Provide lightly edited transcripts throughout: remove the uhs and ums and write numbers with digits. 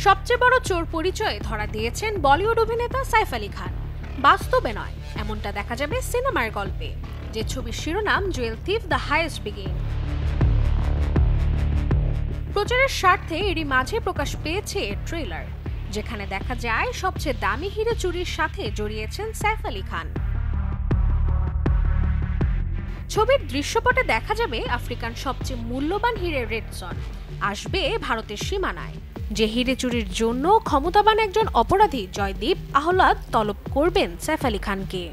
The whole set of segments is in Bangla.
সবচেয়ে বড় চোর পরিচয়ে ধরা দিয়েছেন বলিউড অভিনেতা সাইফ আলী খান। বাস্তবে নয়, এমনটা দেখা যাবে সিনেমার গল্পে, যে ছবির শিরোনাম Jewel thief the highest begin. প্রচারের স্বার্থে এরই মাঝে প্রকাশ পেয়েছে এর ট্রেলার, যেখানে দেখা যায় সবচেয়ে দামি হিরে চুরির সাথে জড়িয়েছেন সাইফ আলী খান। ছবির দৃশ্যপটে দেখা যাবে আফ্রিকান সবচেয়ে মূল্যবান হিরে রেডসন আসবে ভারতের সীমানায়, যে হিরে চুরির জন্য ক্ষমতাবান একজন অপরাধী জয়দীপ আহলাদ তলব করবেন সাইফ আলী খানকে।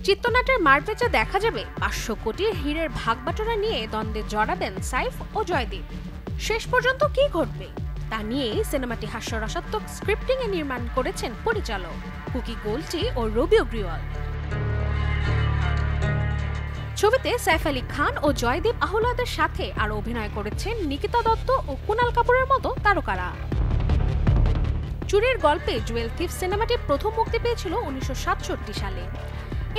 চিত্রনাট্যের মারপেঁচে দেখা যাবে 500 কোটির হীরের ভাগবাটোরা নিয়ে দ্বন্দ্বে জড়াবেন সাইফ ও জয়দীপ। শেষ পর্যন্ত কি ঘটবে তা নিয়েই সিনেমাটি হাস্যরসাত্মক স্ক্রিপ্টিং এ নির্মাণ করেছেন পরিচালক কুকি গোল্টি ও রবি অগ্রওয়াল। ছবিতে সাইফ আলী খান ও জয়দীপ আহলাদের সাথে আরো অভিনয় করেছেন নিকিতা দত্ত ও কুনাল কাপুরের মতো তারকারা। চুরির গল্পে জুয়েল থিফ সিনেমাটি প্রথম মুক্তি পেয়েছিল 1967 সালে।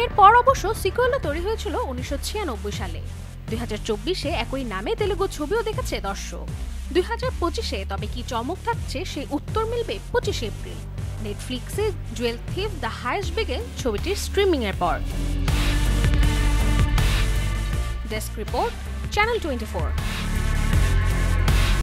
এরপর অবশ্য সিকুয়েলও তৈরি হয়েছিল 1996 সালে। 2024-এ একই নামে তেলুগু ছবিও দেখেছে দর্শক। 2025-এ তবে কি চমক থাকছে সেই উত্তর মিলবে 25 এপ্রিল নেটফ্লিক্সে Jewel thief the highest begin ছবিটির স্ট্রিমিং এর পর। Desk report, channel 24।